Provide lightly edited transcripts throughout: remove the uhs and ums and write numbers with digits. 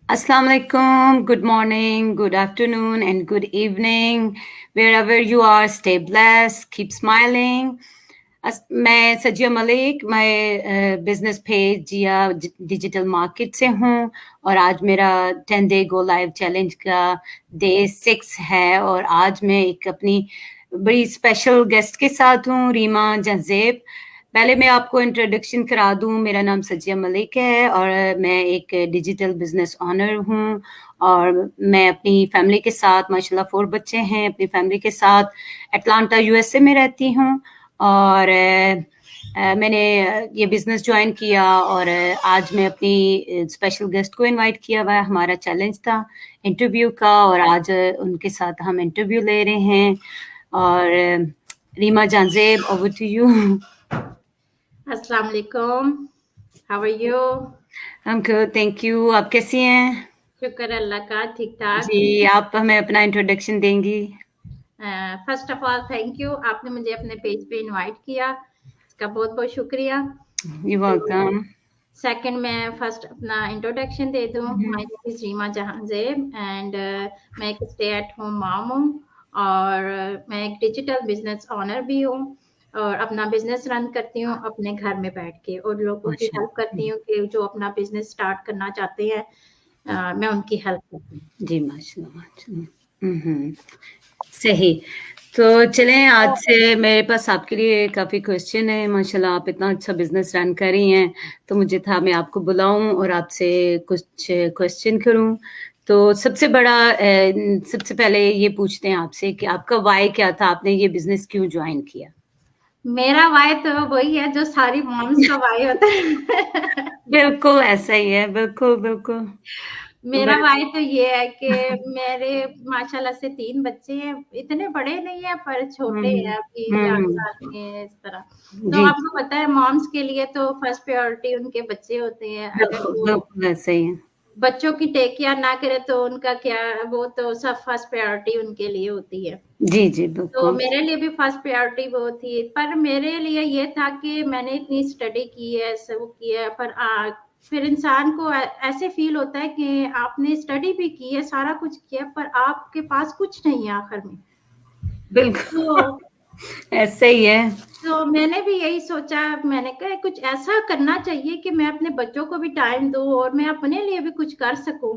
Assalamu alaikum, good morning, good afternoon, and good evening. Wherever you are, stay blessed, keep smiling. मैं सजिया मलिक, मैं business page जिया digital market से हूँ और आज मेरा 10 डे गो लाइव चैलेंज का डे 6 है और आज मैं एक अपनी बड़ी स्पेशल गेस्ट के साथ हूँ, रीमा जंजेब। पहले मैं आपको इंट्रोडक्शन करा दूं, मेरा नाम सजिया मलिक है और मैं एक डिजिटल बिजनेस ऑनर हूँ और मैं अपनी फैमिली के साथ, माशाल्लाह 4 बच्चे हैं, अपनी फैमिली के साथ अटलांटा यूएसए में रहती हूँ और मैंने ये बिजनेस ज्वाइन किया और आज मैं अपनी स्पेशल गेस्ट को इनवाइट किया हुआ है। हमारा चैलेंज था इंटरव्यू का और आज उनके साथ हम इंटरव्यू ले रहे हैं और Reema Jahanzeb, over to you. अस्सलाम वालेकुम, how are you? I'm good, thank you. आप कैसी हैं? शुक्र अल्लाह का, ठीक ठाक। जी, आप हमें अपना इंट्रोडक्शन देंगी? First of all thank you, आपने मुझे अपने पेज पे इनवाइट किया, इसका बहुत बहुत शुक्रिया। You're welcome. सेकंड मैं फर्स्ट अपना इंट्रोडक्शन दे दूं। My name is Reema Jahanzeb and मैं एक स्टे एट होम मॉम हूँ और मैं एक डिजिटल बिजनेस ऑनर भी हूँ और अपना बिजनेस रन करती हूँ अपने घर में बैठ के और लोगों की हेल्प करती हूँ कि जो अपना बिजनेस स्टार्ट करना चाहते हैं, मैं उनकी हेल्प करती हूँ। जी माशाल्लाह। सही। तो चलें, आज से मेरे पास आपके लिए काफ़ी क्वेश्चन है। माशाल्लाह आप इतना अच्छा बिजनेस रन कर रही हैं, तो मुझे था मैं आपको बुलाऊं और आपसे कुछ क्वेश्चन करूं। तो सबसे पहले ये पूछते हैं आपसे कि आपका वाई क्या था, आपने ये बिजनेस क्यों ज्वाइन किया? मेरा वाई तो वही है जो सारी मॉम्स का वाई होता है। बिल्कुल ऐसा ही है, बिल्कुल बिल्कुल। मेरा वाई तो ये है कि मेरे माशाल्लाह से 3 बच्चे हैं, इतने बड़े नहीं है पर छोटे हैं, अभी 4 साल के हैं, इस तरह। तो आपको पता है मॉम्स के लिए तो फर्स्ट प्रायोरिटी उनके बच्चे होते हैं। अगर बिल्कुल ऐसा ही है। बच्चों की टेक केयर ना करे तो उनका क्या, वो तो सब फर्स्ट प्रायोरिटी उनके लिए होती है। जी जी तो बिल्कुल। मेरे लिए भी फर्स्ट प्रायोरिटी वो थी, पर मेरे लिए ये था कि मैंने इतनी स्टडी की है, सब किया है, पर फिर इंसान को ऐसे फील होता है कि आपने स्टडी भी की है, सारा कुछ किया, पर आपके पास कुछ नहीं है आखिर में। बिल्कुल तो ऐसा ही है। तो मैंने भी यही सोचा, मैंने कहा कुछ ऐसा करना चाहिए कि मैं अपने बच्चों को भी टाइम दूं और मैं अपने लिए भी कुछ कर सकूं।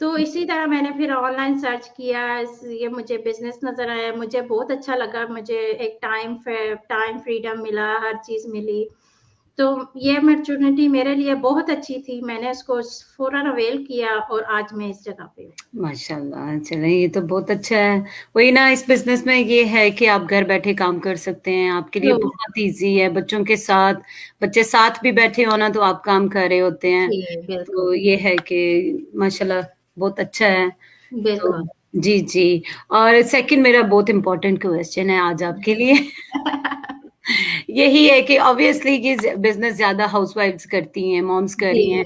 तो इसी तरह मैंने फिर ऑनलाइन सर्च किया, ये मुझे बिजनेस नजर आया, मुझे बहुत अच्छा लगा, मुझे एक टाइम फ्रीडम मिला, हर चीज मिली। तो ये अपॉर्चुनिटी मेरे लिए बहुत अच्छी थी, मैंने उसको फौरन अवेल किया और आज मैं इस जगह पे हूँ। माशाल्लाह, चलें ये तो बहुत अच्छा है। वही ना, इस बिजनेस में ये है कि आप घर बैठे काम कर सकते हैं, आपके लिए बहुत ईजी है। बच्चों के साथ, बच्चे साथ भी बैठे हो ना तो आप काम कर रहे होते हैं। तो ये है कि माशाल्लाह बहुत अच्छा है। तो जी जी। और सेकंड मेरा बहुत इम्पोर्टेंट क्वेश्चन है आज आपके लिए यही है कि ऑब्वियसली ये बिजनेस ज्यादा हाउसवाइफ्स करती हैं, मॉम्स कर रही हैं।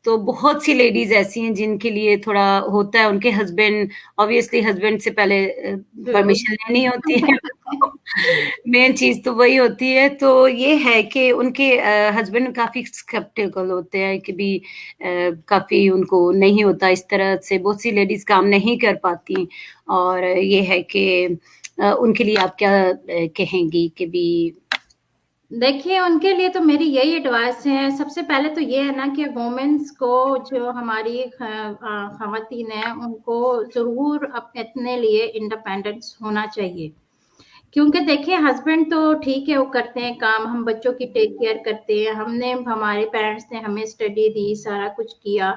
तो बहुत सी लेडीज ऐसी हैं जिनके लिए थोड़ा होता है, उनके हस्बैंड, ऑब्वियसली हस्बैंड से पहले परमिशन लेनी होती है मेन चीज तो वही होती है। तो ये है कि उनके हस्बैंड काफी स्केप्टिकल होते हैं कि भी काफी उनको नहीं होता इस तरह से, बहुत सी लेडीज काम नहीं कर पाती। और ये है कि उनके लिए आप क्या कहेंगी कि भी? देखिए उनके लिए तो मेरी यही एडवाइस है, सबसे पहले तो ये है ना कि वुमेन्स को, जो हमारी खवातीन है, उनको जरूर अपने लिए इंडिपेंडेंस होना चाहिए। क्योंकि देखिए हस्बैंड तो ठीक है, वो करते हैं काम, हम बच्चों की टेक केयर करते हैं, हमने, हमारे पेरेंट्स ने हमें स्टडी दी, सारा कुछ किया,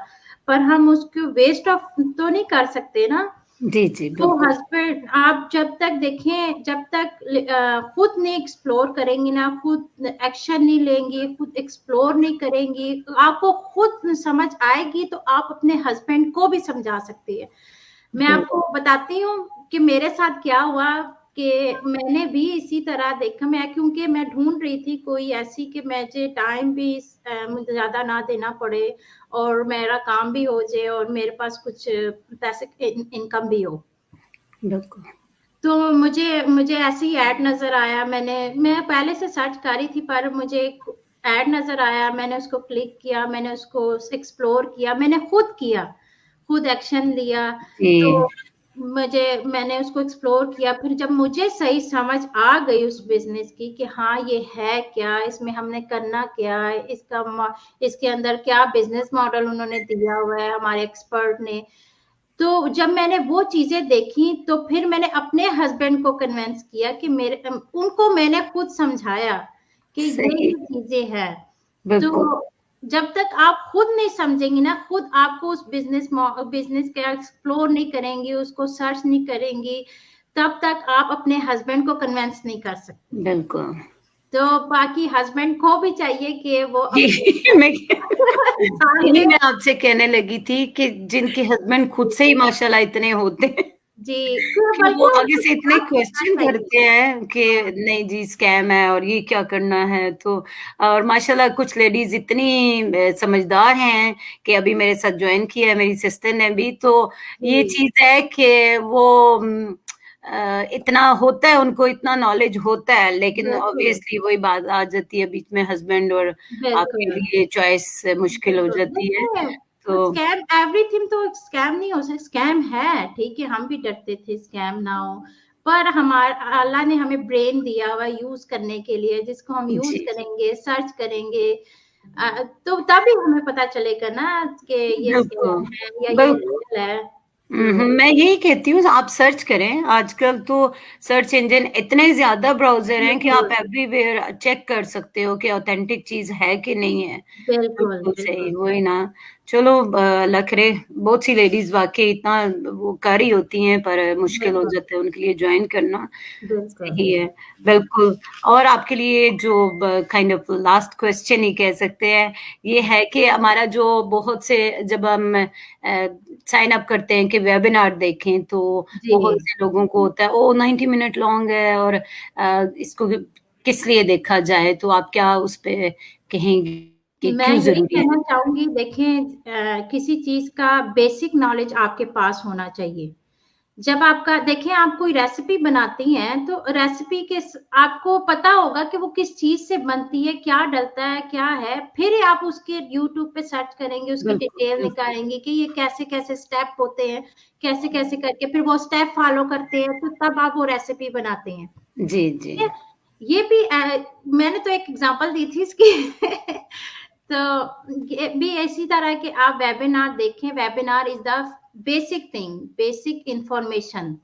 पर हम उसको वेस्ट ऑफ तो नहीं कर सकते ना। जी जी तो बिल्कुल। हस्बैंड, आप जब तक देखें, जब तक खुद नहीं एक्सप्लोर करेंगी ना, खुद एक्शन नहीं लेंगी, खुद एक्सप्लोर नहीं करेंगी, आपको खुद समझ आएगी तो आप अपने हस्बैंड को भी समझा सकती है। मैं आपको बताती हूँ कि मेरे साथ क्या हुआ, कि मैंने भी इसी तरह देखा, मैं क्योंकि मैं ढूंढ रही थी कोई ऐसी कि मुझे टाइम भी मुझे ज्यादा ना देना पड़े और मेरा काम भी हो जाए और मेरे पास कुछ पैसे इनकम भी हो। बिल्कुल। तो मुझे मुझे ऐसे ही ऐड नजर आया, मैं पहले से सर्च कर रही थी, पर मुझे एड नजर आया, मैंने उसको क्लिक किया, मैंने उसको एक्सप्लोर किया, मैंने खुद एक्शन लिया। तो मैंने उसको एक्सप्लोर किया। फिर जब मुझे सही समझ आ गई उस बिजनेस की कि हाँ ये है क्या, इसमें हमने करना क्या है, इसके अंदर क्या बिजनेस मॉडल उन्होंने दिया हुआ है हमारे एक्सपर्ट ने, तो जब मैंने वो चीजें देखी तो फिर मैंने अपने हस्बैंड को कन्विंस किया कि उनको मैंने खुद समझाया कि ये चीजें हैं। तो जब तक आप खुद नहीं समझेंगी ना, खुद आपको उस बिजनेस का एक्सप्लोर नहीं करेंगी, उसको सर्च नहीं करेंगी, तब तक आप अपने हस्बैंड को कन्विंस नहीं कर सकते। बिल्कुल। तो बाकी हस्बैंड को भी चाहिए कि वो मैं आपसे कहने लगी थी कि जिनके हस्बैंड खुद से ही माशाल्लाह इतने होते हैं जी, कि वो आगे से इतने क्वेश्चन करते हैं कि नहीं जी स्कैम है और ये क्या करना है। तो और माशाल्लाह कुछ लेडीज इतनी समझदार हैं कि अभी मेरे साथ ज्वाइन किया है मेरी सिस्टर ने भी। तो ये चीज है कि वो इतना होता है, उनको इतना नॉलेज होता है, लेकिन ऑब्वियसली वही बात आ जाती है बीच में, हस्बैंड और आपके लिए चॉइस मुश्किल हो जाती है। तो स्कैम एवरीथिंग तो स्कैम नहीं हो सकता, स्कैम है ठीक है, हम भी डरते थे स्कैम ना हो, पर हमारा अल्लाह ने हमें ब्रेन दिया हुआ यूज करने के लिए, जिसको हम यूज करेंगे, सर्च करेंगे, तो तभी हमें पता चलेगा ना कि ये स्कैम है या ये रियल है। मैं यही कहती हूँ आप सर्च करें। आजकल तो सर्च इंजन इतने ज्यादा ब्राउजर हैं कि आप एवरीवेयर चेक कर सकते हो कि ऑथेंटिक चीज है कि नहीं है। बिल्कुल सही, वही ना। चलो अल्लाह करे, बहुत सी लेडीज वाकई इतना वो कर रही होती हैं पर मुश्किल हो जाता है उनके लिए ज्वाइन करना। सही है, बिल्कुल। और आपके लिए जो काइंड ऑफ लास्ट क्वेश्चन ही कह सकते हैं, ये है कि हमारा जो बहुत से जब हम साइन अप करते हैं कि वेबिनार देखें तो बहुत से लोगों को होता है ओ 90 मिनट लॉन्ग है और इसको किस लिए देखा जाए, तो आप क्या उस पे कहेंगे कि मैं क्यों यही जरूरी है? कहना चाहूंगी, देखें किसी चीज का बेसिक नॉलेज आपके पास होना चाहिए। जब आपका देखें आप कोई रेसिपी बनाती हैं तो रेसिपी के आपको पता होगा कि वो किस चीज से बनती है, क्या डलता है, क्या है, फिर आप उसके यूट्यूब पे सर्च करेंगे, उसकी डिटेल निकालेंगे कि ये कैसे कैसे स्टेप होते हैं, कैसे कैसे करके फिर वो स्टेप फॉलो करते हैं, तो तब आप वो रेसिपी बनाते हैं। जी जी, ये भी मैंने तो एक एग्जांपल दी थी इसकी तो ये भी इसी तरह के आप वेबिनार देखें। Webinar is the basic thing, basic information.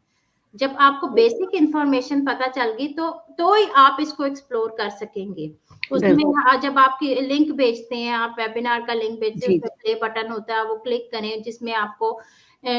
जब आपको बेसिक इंफॉर्मेशन पता चल गई तो ही आप इसको एक्सप्लोर कर सकेंगे। उसमें जब आपकी लिंक भेजते हैं, आप वेबिनार का लिंक भेजते हैं, उसमें प्ले बटन होता है, वो क्लिक करें, जिसमें आपको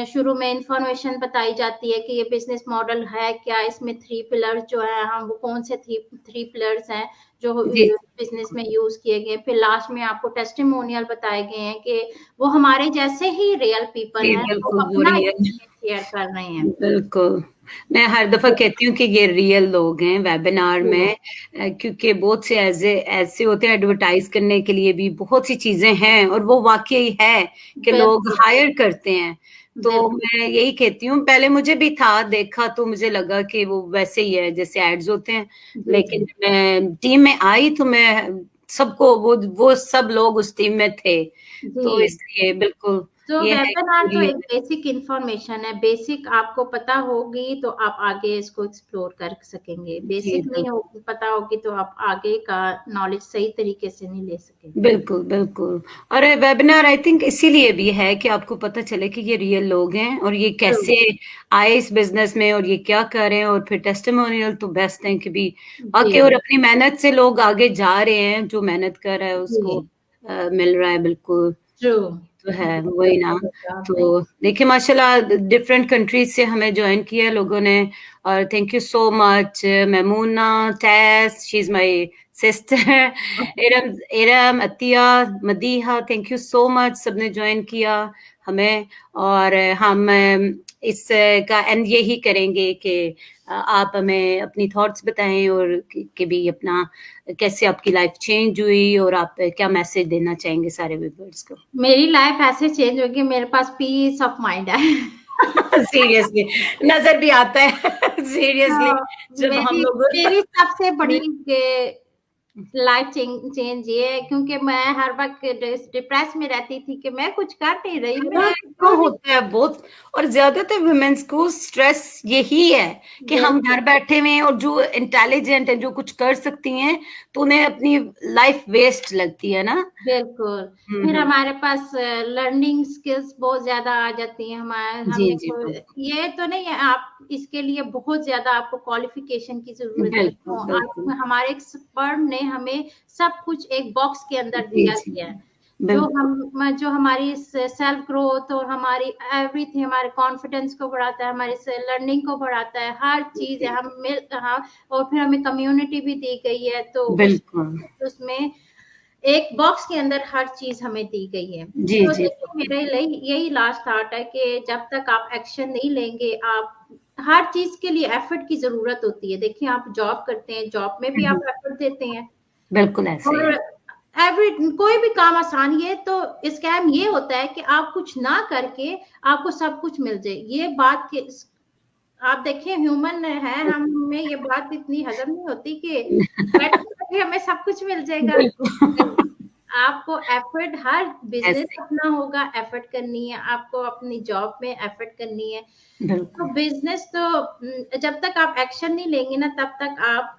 शुरू में इंफॉर्मेशन बताई जाती है कि ये बिजनेस मॉडल है क्या, इसमें 3 पिलर्स जो है हम वो कौन से 3 पिलर्स हैं जो बिजनेस में यूज किए गए। फिर लास्ट में आपको टेस्टिमोनियल बताए गए हैं कि वो हमारे जैसे ही रियल पीपल हैं, वो अपना शेयर कर रहे हैं। बिल्कुल, मैं हर दफा कहती हूँ कि ये रियल लोग हैं वेबिनार में, क्योंकि बहुत से ऐसे होते हैं एडवर्टाइज करने के लिए भी बहुत सी चीजें हैं और वो वाकई है कि लोग हायर करते हैं। तो मैं यही कहती हूँ, पहले मुझे भी था, देखा तो मुझे लगा कि वो वैसे ही है जैसे एड्स होते हैं, लेकिन मैं टीम में आई तो मैं सबको वो सब लोग उस टीम में थे, तो इसलिए बिल्कुल तो वेबिनार तो एक बेसिक इंफॉर्मेशन है, बेसिक आपको पता होगी तो आप आगे इसको एक्सप्लोर कर सकेंगे, बेसिक नहीं होगी पता होगी तो आप आगे का नॉलेज सही तरीके से नहीं ले सकेंगे। बिल्कुल बिल्कुल। और वेबिनार आई थिंक इसीलिए भी है कि आपको पता चले कि ये रियल लोग हैं और ये कैसे आए इस बिजनेस में और ये क्या कर रहे हैं, और फिर टेस्टिमोनियल तो बेस्ट है कि भी आके और अपनी मेहनत से लोग आगे जा रहे हैं, जो मेहनत कर रहा है उसको मिल रहा है। बिल्कुल तो है, वही ना। तो देखिए माशाल्लाह डिफरेंट कंट्रीज से हमें ज्वाइन किया लोगों ने, और thank you so much Maimoona, Tess, she is my sister, Iram, Atiya, Madiha, thank you so much, सबने ज्वाइन किया हमें। और हम इस का एंड यही करेंगे कि आप हमें अपनी थॉट्स बताएं और कि भी अपना कैसे आपकी लाइफ चेंज हुई और आप क्या मैसेज देना चाहेंगे सारे व्यूअर्स को। मेरी लाइफ ऐसे चेंज होगी, मेरे पास पीस ऑफ माइंड है। सीरियसली नजर भी आता है सीरियसली जब हम लोग मेरी सबसे बड़ी लाइफ चेंज ये है, क्योंकि मैं हर वक्त डिप्रेस में रहती थी कि मैं कुछ कर नहीं रही, मैं तो होता है बहुत, और ज्यादातर वुमेन्स को स्ट्रेस यही है कि हम घर बैठे हुए हैं, और जो इंटेलिजेंट है, जो कुछ कर सकती हैं, तो उन्हें अपनी लाइफ वेस्ट लगती है ना। बिल्कुल। फिर हमारे पास लर्निंग स्किल्स बहुत ज्यादा आ जाती हैं हमारे, जी हमने जी ये तो नहीं है, आप इसके लिए बहुत ज्यादा आपको क्वालिफिकेशन की जरूरत है। बिल्कुल तो बिल्कुल हमारे एक्सपर्ट ने हमें सब कुछ एक बॉक्स के अंदर जी दिया जी गया है, बिल्कुल जो हमारी सेल्फ ग्रोथ और हमारी एवरीथिंग, हमारे कॉन्फिडेंस को बढ़ाता है, हमारी लर्निंग को बढ़ाता है, हर चीज है। हम मिल हाँ, और फिर हमें कम्युनिटी भी दी गई है, तो बिल्कुल उसमें एक बॉक्स के अंदर हर चीज हमें दी गई है। जी तो जी देखिए मेरा यही लास्ट थॉट है कि जब तक आप एक्शन नहीं लेंगे, आप हर चीज के लिए एफर्ट की जरूरत होती है। देखिए आप जॉब करते हैं, जॉब में भी आप एफर्ट देते हैं, बिल्कुल ऐसे ही और है। कोई भी काम आसान, ये तो स्कैम ये होता है कि आप कुछ ना करके आपको सब कुछ मिल जाए। ये बात के आप देखिए ह्यूमन है, हमें ये बात इतनी हजम नहीं होती कि बैठे बैठे हमें सब कुछ मिल जाएगा। बिल्कुल आपको एफर्ट, हर बिजनेस ऐसे अपना होगा, एफर्ट करनी है आपको, अपनी जॉब में एफर्ट करनी है। तो बिल्कुल बिजनेस तो जब तक आप एक्शन नहीं लेंगे ना, तब तक आप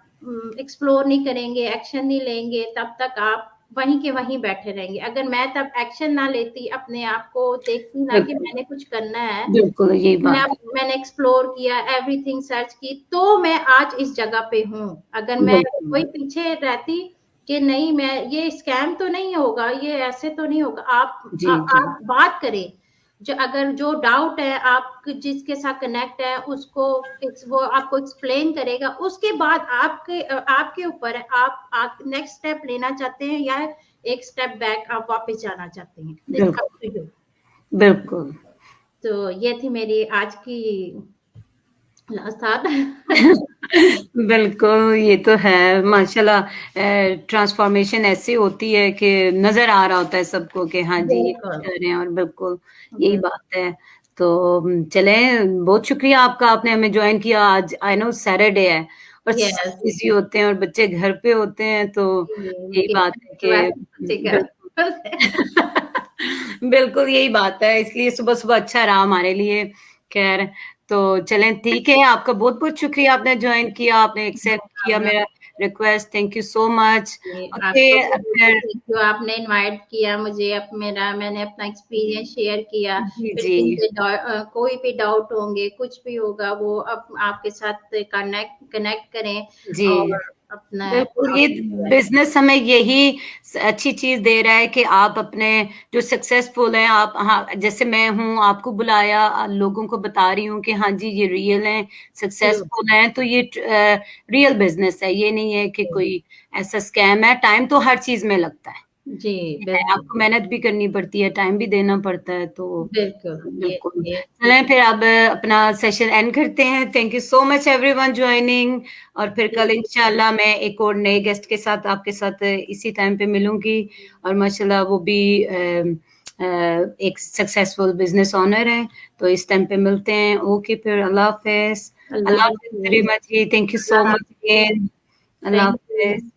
एक्सप्लोर नहीं करेंगे, एक्शन नहीं लेंगे, तब तक आप वहीं के वहीं बैठे रहेंगे। अगर मैं तब एक्शन ना लेती, अपने आप को देखती ना कि बिल्कुल मैंने कुछ करना है, बिल्कुल यही बात मैंने एक्सप्लोर किया, एवरीथिंग सर्च की, तो मैं आज इस जगह पे हूँ। अगर मैं बिल्कुल कोई पीछे रहती कि नहीं, मैं ये स्कैम तो नहीं होगा, ये ऐसे तो नहीं होगा, जी जी आप बात करें। अगर जो डाउट है, आप जिसके साथ कनेक्ट है उसको, वो आपको एक्सप्लेन करेगा। उसके बाद आपके ऊपर है, आप नेक्स्ट स्टेप लेना चाहते हैं या एक स्टेप बैक आप वापस जाना चाहते हैं। It's up बिल्कुल to you। बिल्कुल तो ये थी मेरी आज की लास्ट थॉट। बिल्कुल ये तो है माशाल्लाह। ट्रांसफॉर्मेशन ऐसी होती है कि नजर आ रहा होता है सबको कि हाँ जी ये कुछ बिल्कुल कर रहे हैं, और बिल्कुल यही बात है। तो चलें, बहुत शुक्रिया आपका, आपने हमें ज्वाइन किया आज। आई नो सैटरडे है और यस। बिजी होते हैं और बच्चे घर पे होते हैं, तो यही बात है कि बिल्कुल बिल्कुल यही बात है, इसलिए सुबह सुबह अच्छा रहा हमारे लिए। खैर, तो चलें, ठीक है, आपका बहुत बहुत शुक्रिया, आपने ज्वाइन किया, आपने एक्सेप्ट किया मेरा request, thank you so much. Okay आपको भी फिर थैंक यू, आपने इनवाइट किया मुझे, मैंने अपना एक्सपीरियंस शेयर किया। जी फिर जी कोई भी डाउट होंगे, कुछ भी होगा, वो आपके साथ कनेक्ट करें, जी और अपना बिल्कुल, ये बिजनेस हमें यही अच्छी चीज दे रहा है कि आप अपने जो सक्सेसफुल हैं, आप, हाँ, जैसे मैं हूँ, आपको बुलाया, लोगों को बता रही हूँ कि हाँ जी ये रियल हैं, सक्सेसफुल हैं, तो ये रियल बिजनेस है, ये नहीं है कि कोई ऐसा स्कैम है। टाइम तो हर चीज में लगता है, जी बिल्कुल आपको मेहनत भी करनी पड़ती है, टाइम भी देना पड़ता है, तो बिल्कुल। बिल्कुल। ये चलें फिर अब अपना सेशन एंड करते हैं। Thank you so much everyone joining, और फिर कल इंशाल्लाह मैं एक और नए गेस्ट के साथ आपके साथ इसी टाइम पे मिलूंगी, और माशाल्लाह वो भी एक सक्सेसफुल बिजनेस ओनर है, तो इस टाइम पे मिलते हैं। ओके, फिर अल्लाह हाफिज। अल्लाह अल्लाह हाफिज वेरी हाफिज़। Much, thank you so Allah much हाफिज़। Again. Allah thank you. Hafiz.